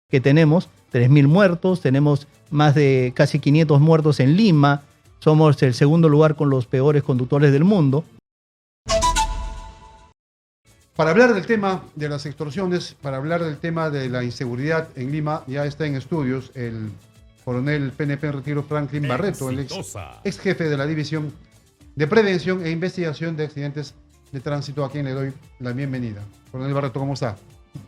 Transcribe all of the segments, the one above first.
que tenemos, 3.000 muertos, tenemos más de casi 500 muertos en Lima, somos el segundo lugar con los peores conductores del mundo. Para hablar del tema de las extorsiones, para hablar del tema de la inseguridad en Lima, ya está en estudios el coronel PNP en retiro Franklin Barreto, el ex jefe de la División de Prevención e Investigación de Accidentes de Tránsito, a quien le doy la bienvenida. Coronel Barreto, ¿cómo está?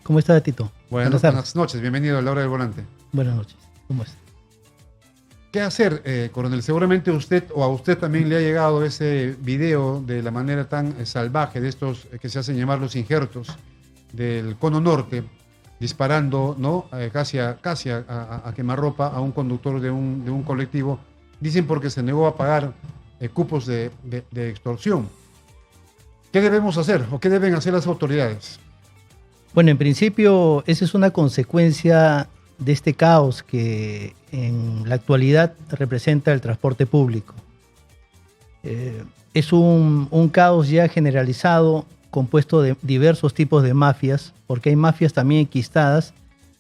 ¿Cómo está, Tito? Buenas noches, bienvenido a La Hora del Volante. Buenas noches, ¿cómo está? ¿Qué hacer, coronel? Seguramente usted o a usted también le ha llegado ese video de la manera tan salvaje de estos que se hacen llamar los injertos del Cono Norte, disparando, ¿no? casi a quemarropa a un conductor de un colectivo. Dicen porque se negó a pagar cupos de extorsión. ¿Qué debemos hacer o qué deben hacer las autoridades? Bueno, en principio, esa es una consecuencia de este caos que en la actualidad representa el transporte público. Es un caos ya generalizado, compuesto de diversos tipos de mafias, porque hay mafias también enquistadas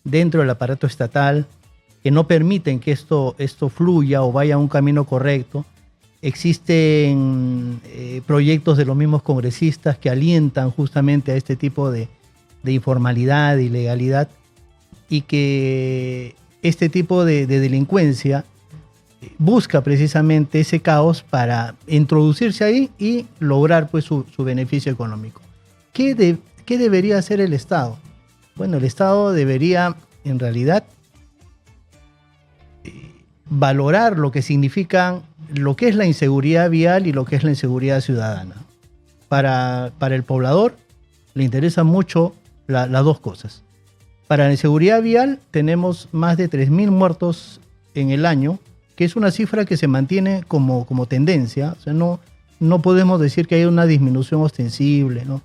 dentro del aparato estatal que no permiten que esto fluya o vaya a un camino correcto. Existen proyectos de los mismos congresistas que alientan justamente a este tipo de informalidad, de ilegalidad, y que este tipo de delincuencia busca precisamente ese caos para introducirse ahí y lograr pues su beneficio económico. ¿Qué debería hacer el Estado? Bueno, el Estado debería en realidad valorar lo que significan, lo que es la inseguridad vial y lo que es la inseguridad ciudadana. Para el poblador le interesan mucho las dos cosas. Para la inseguridad vial tenemos más de 3.000 muertos en el año, que es una cifra que se mantiene como tendencia. O sea, no podemos decir que hay una disminución ostensible, ¿no?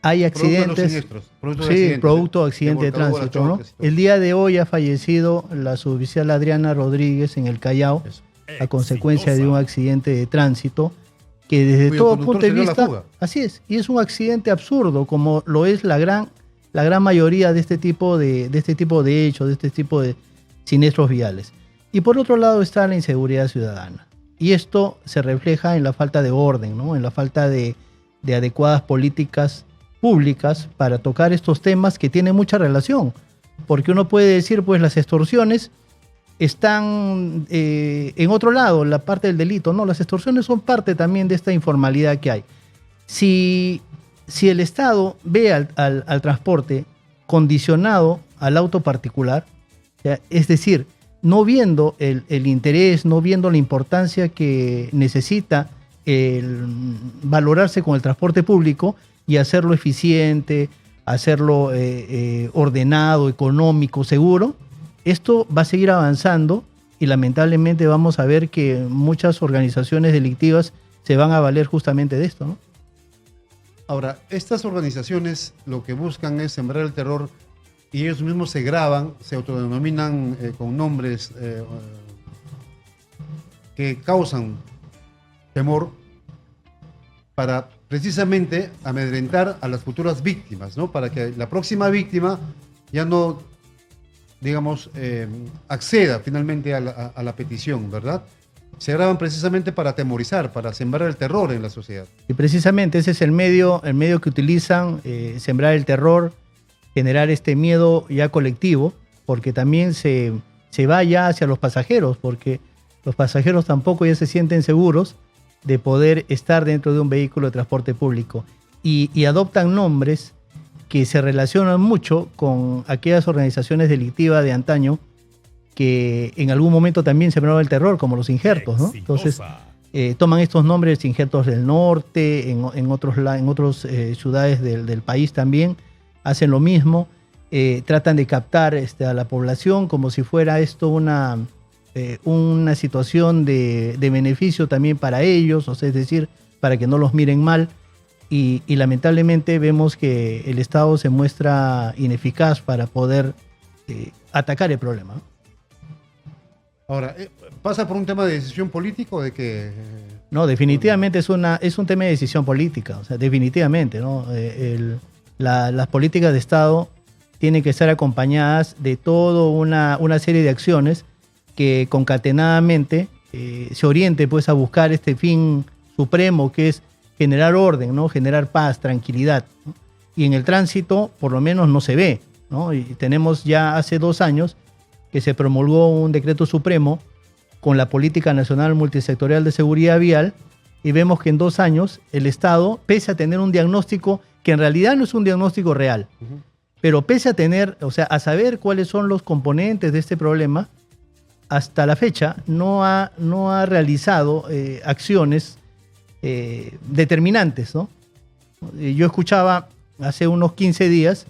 Hay accidentes, producto de accidente de tránsito, ¿no? El día de hoy ha fallecido la suboficial Adriana Rodríguez en el Callao a consecuencia de un accidente de tránsito que desde todo punto de vista, así es, y es un accidente absurdo como lo es la gran mayoría de este tipo de hechos, de este tipo de siniestros viales. Y por otro lado está la inseguridad ciudadana. Y esto se refleja en la falta de orden, ¿no? En la falta de adecuadas políticas públicas para tocar estos temas que tienen mucha relación. Porque uno puede decir, pues las extorsiones están en otro lado, la parte del delito. No, las extorsiones son parte también de esta informalidad que hay. Si el Estado ve al transporte condicionado al auto particular, es decir, no viendo el interés, no viendo la importancia que necesita el valorarse con el transporte público y hacerlo eficiente, hacerlo ordenado, económico, seguro, esto va a seguir avanzando y lamentablemente vamos a ver que muchas organizaciones delictivas se van a valer justamente de esto, ¿no? Ahora, estas organizaciones lo que buscan es sembrar el terror y ellos mismos se graban, se autodenominan con nombres que causan temor para precisamente amedrentar a las futuras víctimas, ¿no? Para que la próxima víctima ya no, digamos, acceda finalmente a la petición, ¿verdad? Se graban precisamente para atemorizar, para sembrar el terror en la sociedad. Y precisamente ese es el medio que utilizan, sembrar el terror, generar este miedo ya colectivo, porque también se va ya hacia los pasajeros, porque los pasajeros tampoco ya se sienten seguros de poder estar dentro de un vehículo de transporte público y adoptan nombres que se relacionan mucho con aquellas organizaciones delictivas de antaño que en algún momento también sembraron el terror, como los injertos, ¿no? Entonces toman estos nombres, injertos del norte, en otras ciudades del país también, hacen lo mismo, tratan de captar a la población como si fuera esto una situación de beneficio también para ellos, o sea, es decir, para que no los miren mal, y lamentablemente vemos que el Estado se muestra ineficaz para poder atacar el problema. Ahora, ¿pasa por un tema de decisión política o de que...? No, definitivamente es un tema de decisión política, o sea, definitivamente, ¿no? Las políticas de Estado tienen que estar acompañadas de toda una serie de acciones que concatenadamente se oriente pues a buscar este fin supremo, que es generar orden, ¿no? Generar paz, tranquilidad, ¿no? Y en el tránsito por lo menos no se ve, ¿no? Y tenemos ya hace 2 años que se promulgó un decreto supremo con la Política Nacional Multisectorial de Seguridad Vial, y vemos que en 2 años el Estado, pese a tener un diagnóstico que en realidad no es un diagnóstico real, pero pese a tener, o sea, a saber cuáles son los componentes de este problema, hasta la fecha no ha realizado acciones determinantes, ¿no? Yo escuchaba hace unos 15 días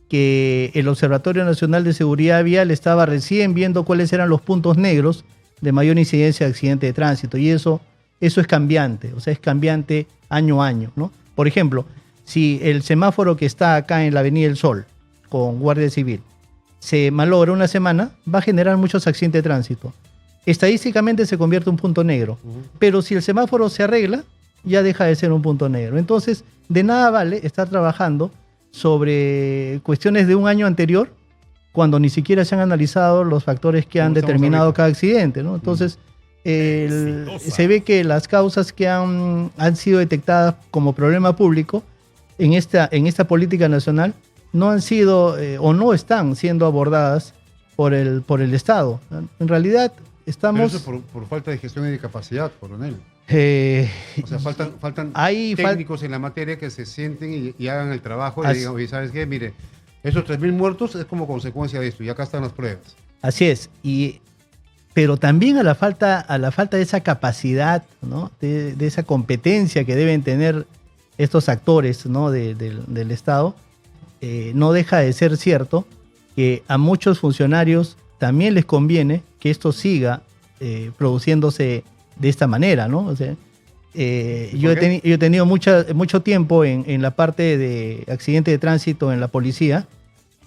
que el Observatorio Nacional de Seguridad Vial estaba recién viendo cuáles eran los puntos negros de mayor incidencia de accidente de tránsito, y eso es cambiante, o sea, es cambiante año a año, ¿no? Por ejemplo, si el semáforo que está acá en la Avenida del Sol con Guardia Civil se malogra una semana, va a generar muchos accidentes de tránsito. Estadísticamente se convierte en un punto negro, pero si el semáforo se arregla, ya deja de ser un punto negro. Entonces, de nada vale estar trabajando sobre cuestiones de un año anterior cuando ni siquiera se han analizado los factores que han determinado cada accidente, ¿no? Entonces, se ve que las causas que han sido detectadas como problema público en esta política nacional no han sido o no están siendo abordadas por el Estado. En realidad estamos... Pero eso por falta de gestión y de capacidad, coronel. O sea, faltan técnicos en la materia que se sienten y hagan el trabajo y digan, oye, ¿sabes qué? Mire, esos 3.000 muertos es como consecuencia de esto y acá están las pruebas. Así es, pero también a la falta de esa capacidad, ¿no? de esa competencia que deben tener estos actores, ¿no? del Estado, no deja de ser cierto que a muchos funcionarios también les conviene que esto siga produciéndose de esta manera, ¿no? O sea, yo he tenido mucho tiempo en la parte de accidente de tránsito en la policía,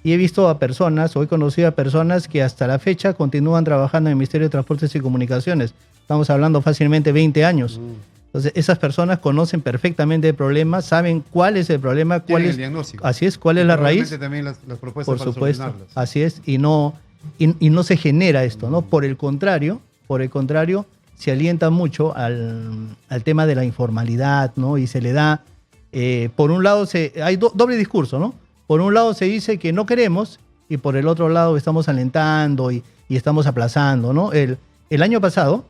y he visto a personas, o he conocido a personas que hasta la fecha continúan trabajando en el Ministerio de Transportes y Comunicaciones. Estamos hablando fácilmente 20 años. Entonces, esas personas conocen perfectamente el problema, saben cuál es el problema, cuál es el diagnóstico. Así es, cuál es la raíz. También las propuestas por supuesto, así es, y no se genera esto, ¿no? Por el contrario, se alienta mucho al tema de la informalidad, ¿no? Y se le da, por un lado, hay doble discurso, ¿no? Por un lado se dice que no queremos, y por el otro lado estamos alentando y estamos aplazando, ¿no? El año pasado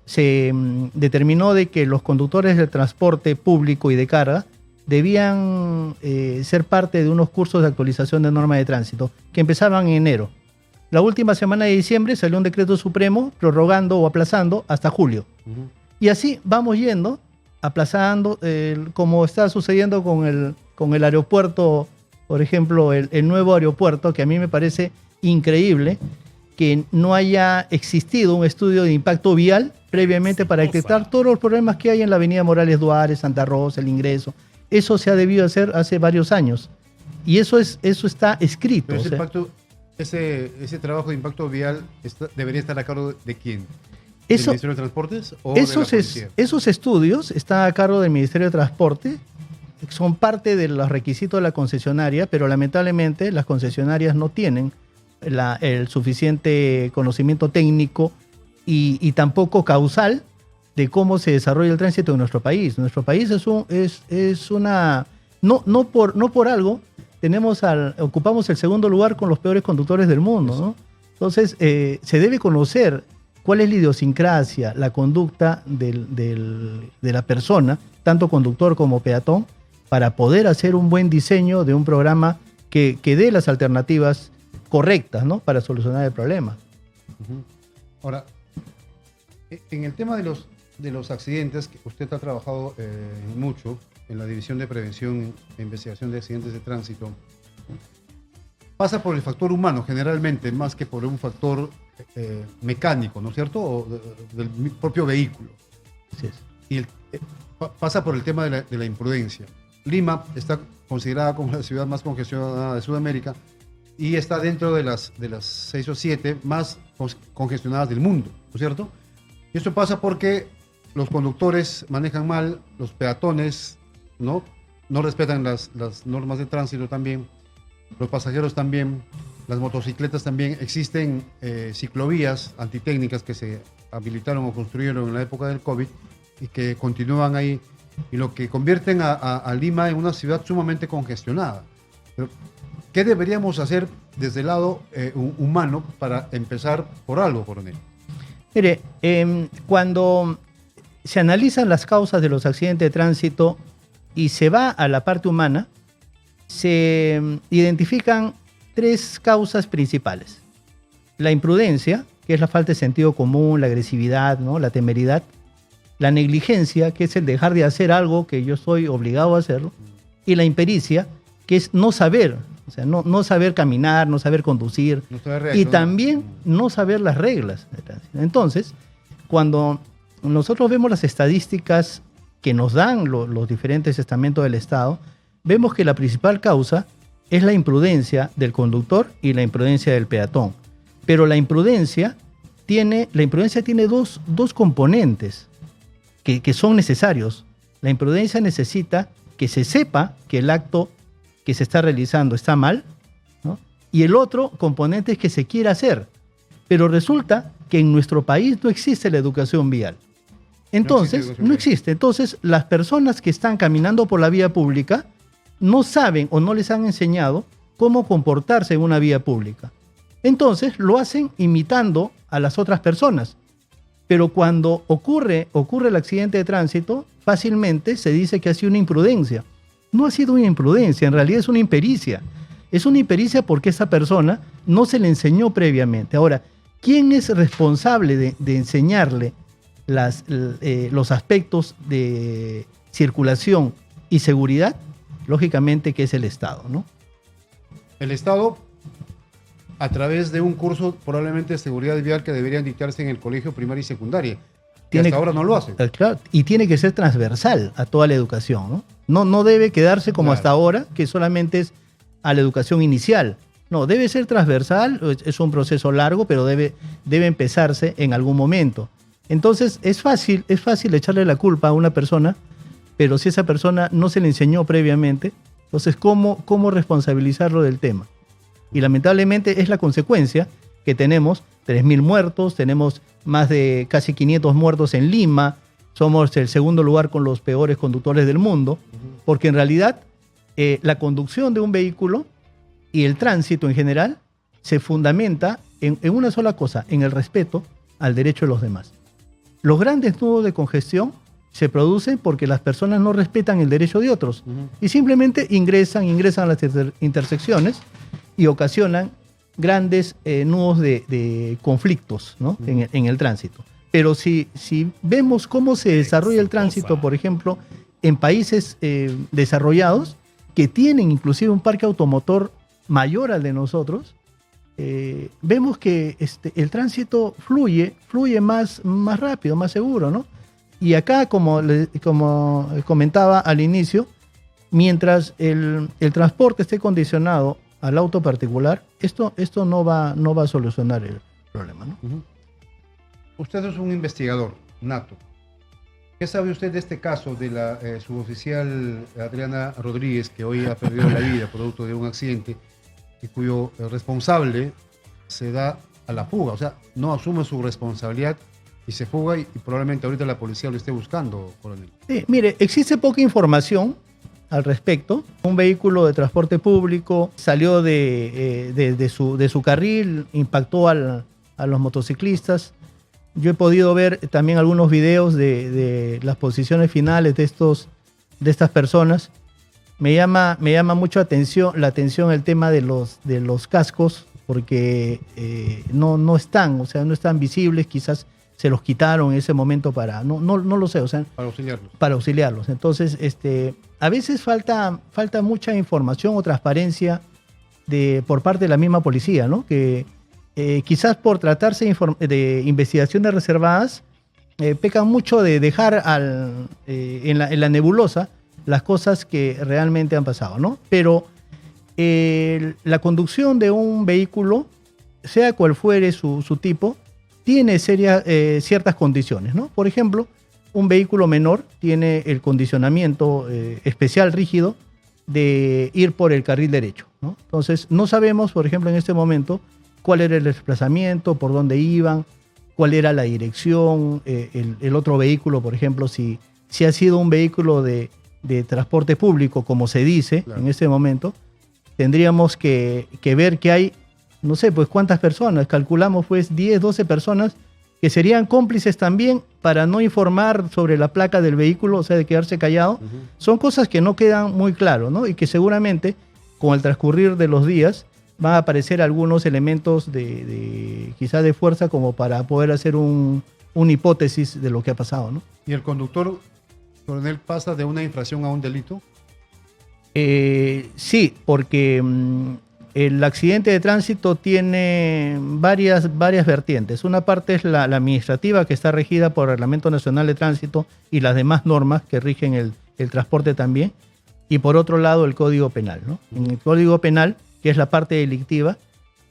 se determinó de que los conductores del transporte público y de carga debían ser parte de unos cursos de actualización de normas de tránsito que empezaban en enero. La última semana de diciembre salió un decreto supremo prorrogando o aplazando hasta julio. Y así vamos yendo, aplazando, como está sucediendo con el aeropuerto, por ejemplo, el nuevo aeropuerto, que a mí me parece increíble que no haya existido un estudio de impacto vial previamente para detectar todos los problemas que hay en la avenida Morales Duárez, Santa Rosa, el ingreso. Eso se ha debido hacer hace varios años. Y eso está escrito. Pero ese trabajo de impacto vial debería estar a cargo de quién. ¿Del Ministerio de Transportes o de la policía? Esos estudios están a cargo del Ministerio de Transporte, son parte de los requisitos de la concesionaria, pero lamentablemente las concesionarias no tienen el suficiente conocimiento técnico y tampoco causal de cómo se desarrolla el tránsito en nuestro país. Nuestro país es una... No por algo ocupamos el segundo lugar con los peores conductores del mundo, ¿no? Entonces, se debe conocer cuál es la idiosincrasia, la conducta de la persona, tanto conductor como peatón, para poder hacer un buen diseño de un programa que dé las alternativas correctas, ¿no? Para solucionar el problema. Ahora, en el tema de los accidentes, que usted ha trabajado mucho en la División de Prevención e Investigación de Accidentes de Tránsito, pasa por el factor humano generalmente, más que por un factor mecánico, ¿no es cierto? O del propio vehículo. Así es. Y pasa por el tema de la imprudencia. Lima está considerada como la ciudad más congestionada de Sudamérica y está dentro de las 6 o 7 más congestionadas del mundo, ¿no es cierto? Y esto pasa porque los conductores manejan mal, los peatones no respetan las normas de tránsito también, los pasajeros también, las motocicletas también. Existen ciclovías antitécnicas que se habilitaron o construyeron en la época del COVID y que continúan ahí, y lo que convierten a Lima en una ciudad sumamente congestionada. Pero, ¿qué deberíamos hacer desde el lado humano para empezar por algo, coronel? Mire, cuando se analizan las causas de los accidentes de tránsito y se va a la parte humana, se identifican 3 causas principales. La imprudencia, que es la falta de sentido común, la agresividad, ¿no?, la temeridad. La negligencia, que es el dejar de hacer algo que yo estoy obligado a hacerlo. Y la impericia, que es no saber, o sea, no saber caminar, no saber conducir, No saber y también no saber las reglas de tránsito. Entonces, cuando nosotros vemos las estadísticas que nos dan los diferentes estamentos del Estado, vemos que la principal causa es la imprudencia del conductor y la imprudencia del peatón. Pero la imprudencia tiene dos componentes que son necesarios. La imprudencia necesita que se sepa que el acto que se está realizando está mal, ¿no? Y el otro componente es que se quiera hacer. Pero resulta que en nuestro país no existe la educación vial. Entonces, no existe. Entonces, las personas que están caminando por la vía pública no saben o no les han enseñado cómo comportarse en una vía pública. Entonces, lo hacen imitando a las otras personas. Pero cuando ocurre el accidente de tránsito, fácilmente se dice que ha sido una imprudencia. No ha sido una imprudencia, en realidad es una impericia. Es una impericia porque esa persona no se le enseñó previamente. Ahora, ¿quién es responsable de enseñarle los aspectos de circulación y seguridad? Lógicamente que es el Estado, ¿no? El Estado, a través de un curso probablemente de seguridad vial que deberían dictarse en el colegio primaria y secundaria, que hasta ahora no lo hace. Claro, y tiene que ser transversal a toda la educación, ¿no? No debe quedarse como hasta ahora, que solamente es a la educación inicial. No, debe ser transversal, es un proceso largo, pero debe empezarse en algún momento. Entonces, es fácil echarle la culpa a una persona, pero si esa persona no se le enseñó previamente, entonces, ¿cómo responsabilizarlo del tema? Y lamentablemente es la consecuencia que tenemos 3.000 muertos, tenemos más de casi 500 muertos en Lima, somos el segundo lugar con los peores conductores del mundo, porque en realidad la conducción de un vehículo y el tránsito en general se fundamenta en una sola cosa, en el respeto al derecho de los demás. Los grandes nudos de congestión se producen porque las personas no respetan el derecho de otros y simplemente ingresan a las intersecciones y ocasionan grandes nudos de conflictos, ¿no?, en el tránsito. Pero si vemos cómo se desarrolla el tránsito, por ejemplo, en países desarrollados, que tienen inclusive un parque automotor mayor al de nosotros, vemos que el tránsito fluye más rápido, más seguro, ¿no? Y acá, como comentaba al inicio, mientras el transporte esté condicionado al auto particular, esto no va a solucionar el problema, ¿no? Usted es un investigador nato. ¿Qué sabe usted de este caso de la suboficial Adriana Rodríguez, que hoy ha perdido la vida producto de un accidente y cuyo responsable se da a la fuga? O sea, no asume su responsabilidad y se fuga y probablemente ahorita la policía lo esté buscando, coronel. Sí, mire, existe poca información al respecto. Un vehículo de transporte público salió de su carril, impactó a los motociclistas. Yo he podido ver también algunos videos de las posiciones finales de estas personas. Me llama mucho la atención el tema de los cascos, porque no están visibles, quizás se los quitaron en ese momento no lo sé, o sea, para auxiliarlos. Entonces, a veces falta mucha información o transparencia por parte de la misma policía, ¿no? Que quizás por tratarse de investigaciones reservadas, pecan mucho de dejar en la nebulosa las cosas que realmente han pasado, ¿no? Pero la conducción de un vehículo, sea cual fuere su tipo, tiene ciertas condiciones, ¿no? Por ejemplo, un vehículo menor tiene el condicionamiento especial rígido de ir por el carril derecho, ¿no? Entonces, no sabemos, por ejemplo, en este momento, cuál era el desplazamiento, por dónde iban, cuál era la dirección, el otro vehículo, por ejemplo, si ha sido un vehículo de transporte público, como se dice claro, en este momento, tendríamos que ver que hay, no sé, pues cuántas personas, calculamos pues 10, 12 personas que serían cómplices también para no informar sobre la placa del vehículo, o sea, de quedarse callado. Son cosas que no quedan muy claro, ¿no? Y que seguramente con el transcurrir de los días van a aparecer algunos elementos quizá de fuerza como para poder hacer una hipótesis de lo que ha pasado, ¿no? ¿Y el conductor, coronel, pasa de una infracción a un delito? Sí, porque el accidente de tránsito tiene varias vertientes. Una parte es la administrativa, que está regida por el Reglamento Nacional de Tránsito y las demás normas que rigen el transporte también. Y por otro lado, el Código Penal, ¿no? En el Código Penal, que es la parte delictiva,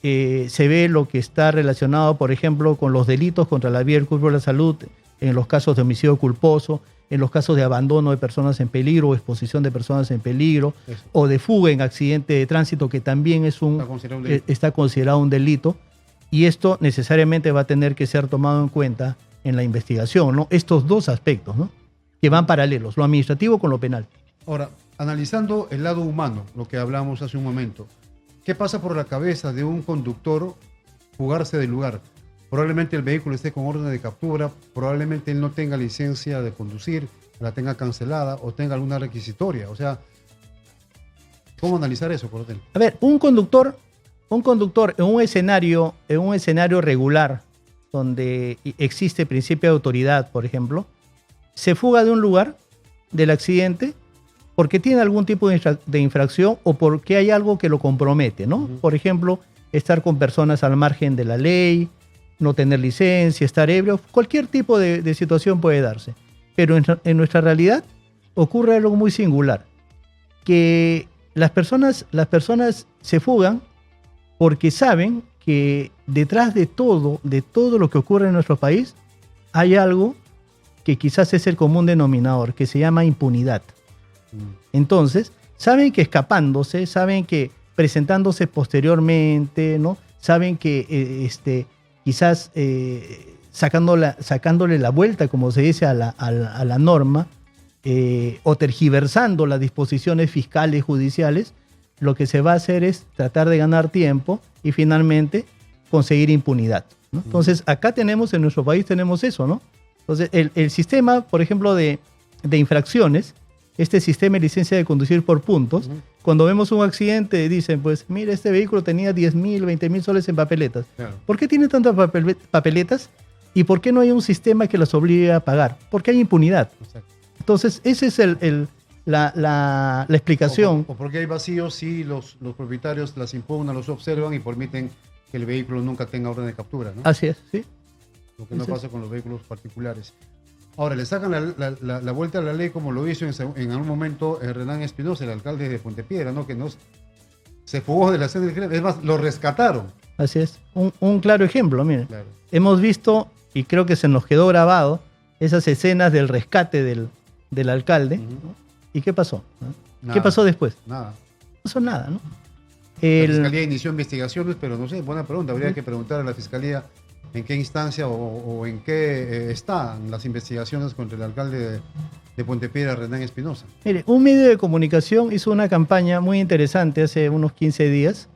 se ve lo que está relacionado, por ejemplo, con los delitos contra la vida y el cuerpo y la salud, en los casos de homicidio culposo, en los casos de abandono de personas en peligro o exposición de personas en peligro, Eso. o de fuga en accidente de tránsito, que también está considerado un delito, y esto necesariamente va a tener que ser tomado en cuenta en la investigación, ¿no? Estos dos aspectos, ¿no? Que van paralelos, lo administrativo con lo penal. Ahora, analizando el lado humano, lo que hablamos hace un momento, ¿qué pasa por la cabeza de un conductor fugarse del lugar? Probablemente el vehículo esté con orden de captura, probablemente él no tenga licencia de conducir, la tenga cancelada o tenga alguna requisitoria. O sea, ¿cómo analizar eso, coronel? A ver, un conductor en un escenario regular, donde existe principio de autoridad, por ejemplo, se fuga de un lugar del accidente porque tiene algún tipo de infracción o porque hay algo que lo compromete, ¿no? Por ejemplo, estar con personas al margen de la ley, no tener licencia, estar ebrio, cualquier tipo de situación puede darse. Pero en nuestra realidad ocurre algo muy singular, que las personas se fugan porque saben que detrás de todo lo que ocurre en nuestro país, hay algo que quizás es el común denominador, que se llama impunidad. Entonces, saben que escapándose, saben que presentándose posteriormente, ¿no? Saben que quizás sacándole la vuelta, como se dice, a la norma, o tergiversando las disposiciones fiscales, judiciales, lo que se va a hacer es tratar de ganar tiempo y finalmente conseguir impunidad, ¿no? Entonces, acá en nuestro país tenemos eso, ¿no? Entonces, el sistema, por ejemplo, de infracciones, este sistema de licencia de conducir por puntos, cuando vemos un accidente dicen, pues, mira, este vehículo tenía 10.000, 20.000 soles en papeletas. Claro. ¿Por qué tiene tantas papeletas? ¿Y por qué no hay un sistema que las obligue a pagar? Porque hay impunidad. Exacto. Entonces, esa es la explicación. O porque hay vacíos si los propietarios las impugnan, los observan y permiten que el vehículo nunca tenga orden de captura, ¿no? Así es, sí. Lo que no pasa con los vehículos particulares. Ahora, le sacan la vuelta a la ley como lo hizo en algún momento Hernán Espinosa, el alcalde de Puente Piedra, ¿no? Que se fugó de la escena del crimen. Es más, lo rescataron. Así es. Un claro ejemplo, miren. Claro. Hemos visto, y creo que se nos quedó grabado, esas escenas del rescate del alcalde. ¿No? ¿Y qué pasó? ¿No? ¿Qué pasó después? Nada. No pasó nada, ¿no? La Fiscalía inició investigaciones, pero no sé, buena pregunta. Habría que preguntar a la Fiscalía en qué instancia o en qué están las investigaciones contra el alcalde de Puente Piedra, Hernán Espinosa. Mire, un medio de comunicación hizo una campaña muy interesante hace unos 15 días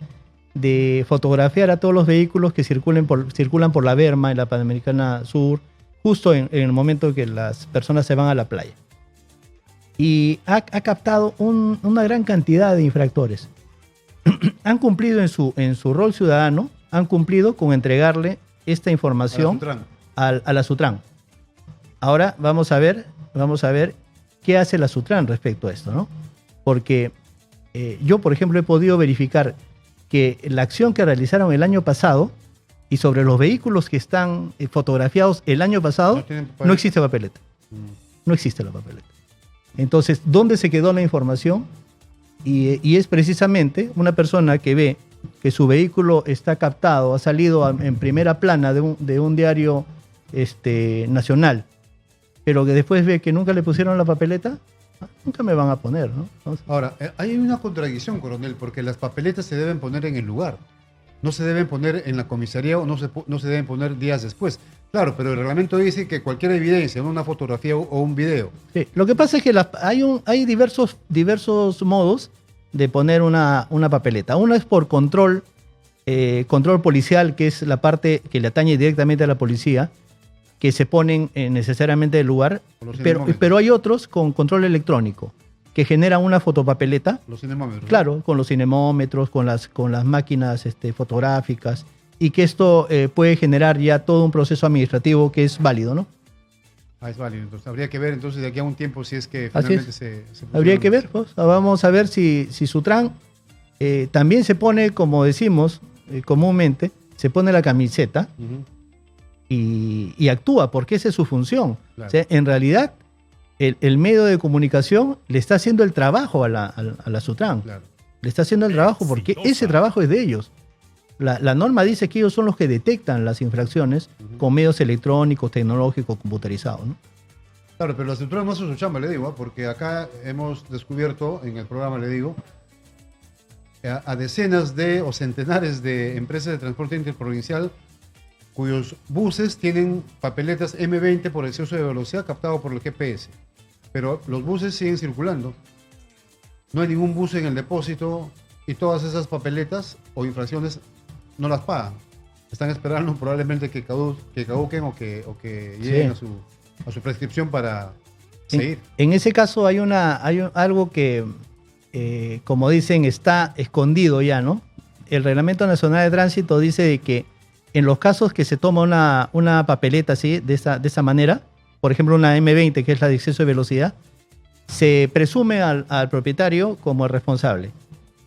de fotografiar a todos los vehículos que circulan por la Berma en la Panamericana Sur, justo en el momento que las personas se van a la playa. Y ha captado una gran cantidad de infractores. Han cumplido en su rol ciudadano, han cumplido con entregarle esta información a la Sutran. Ahora vamos a ver qué hace la Sutran respecto a esto, ¿no? Porque yo, por ejemplo, he podido verificar que la acción que realizaron el año pasado y sobre los vehículos que están fotografiados el año pasado, no existe papeleta. No existe la papeleta. Entonces, ¿dónde se quedó la información? Y es precisamente una persona que ve que su vehículo está captado, ha salido en primera plana de un diario nacional, pero que después ve que nunca le pusieron la papeleta, Nunca me van a poner, ¿no? Entonces, Ahora, hay una contradicción, coronel, porque las papeletas se deben poner en el lugar. No se deben poner en la comisaría o no se deben poner días después. Claro, pero el reglamento dice que cualquier evidencia, una fotografía o un video. sí. Lo que pasa es que hay diversos modos de poner una papeleta. Uno es por control policial, que es la parte que le atañe directamente a la policía, que se ponen necesariamente del lugar, Los pero cinemómetros. hay otros con control electrónico, que generan una fotopapeleta, Los cinemómetros. claro, con los cinemómetros, con las máquinas fotográficas, y que esto puede generar ya todo un proceso administrativo que es válido, ¿no? Ah, es válido. Entonces, habría que ver entonces de aquí a un tiempo si es que Así finalmente es. se Habría pusieron que ver, pues. Vamos a ver si Sutran también se pone, como decimos comúnmente, se pone la camiseta Ujú, y actúa, porque esa es su función. claro. O sea, en realidad, el medio de comunicación le está haciendo el trabajo a la Sutran. Claro. Le está haciendo el trabajo porque ese trabajo es de ellos. La norma dice que ellos son los que detectan las infracciones Ujú. con medios electrónicos, tecnológicos, computarizados, ¿no? Claro, pero la estructura no hace su chamba, le digo, porque acá hemos descubierto, en el programa le digo, a decenas o centenares de empresas de transporte interprovincial cuyos buses tienen papeletas M20 por exceso de velocidad captado por el GPS. Pero los buses siguen circulando. No hay ningún bus en el depósito y todas esas papeletas o infracciones no las pagan. Están esperando probablemente que caduquen o que lleguen Sí. a su prescripción para seguir. En ese caso hay algo que, como dicen, está escondido ya, ¿no? El Reglamento Nacional de Tránsito dice de que en los casos que se toma una papeleta así, de esa manera, por ejemplo una M20, que es la de exceso de velocidad, se presume al propietario como el responsable,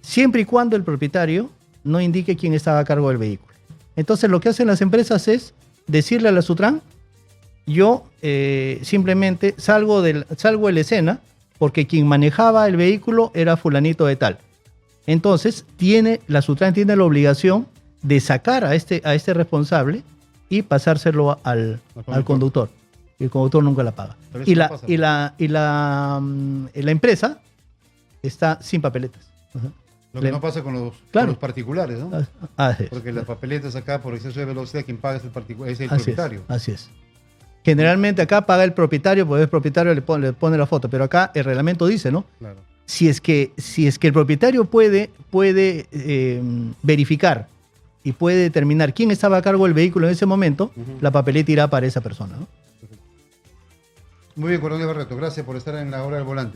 siempre y cuando el propietario no indique quién estaba a cargo del vehículo. Entonces lo que hacen las empresas es decirle a la Sutran: yo simplemente salgo de la escena porque quien manejaba el vehículo era fulanito de tal. Entonces la Sutran tiene la obligación de sacar a este responsable y pasárselo al conductor. Y el conductor nunca la paga. Pero eso Y no la, pasa, y, la, y, la, mm, la empresa está sin papeletas. Ajá. Lo que no pasa con Claro. los particulares, ¿no? Así es. Porque las papeletas acá por exceso de velocidad quien paga es el Así es, propietario. así es. Generalmente acá paga el propietario, porque el propietario le pone la foto, pero acá el reglamento dice, ¿no? Claro. Si es que el propietario puede verificar y puede determinar quién estaba a cargo del vehículo en ese momento, Ujú. la papeleta irá para esa persona, ¿no? Muy bien, coronel Barreto, gracias por estar en la hora del volante.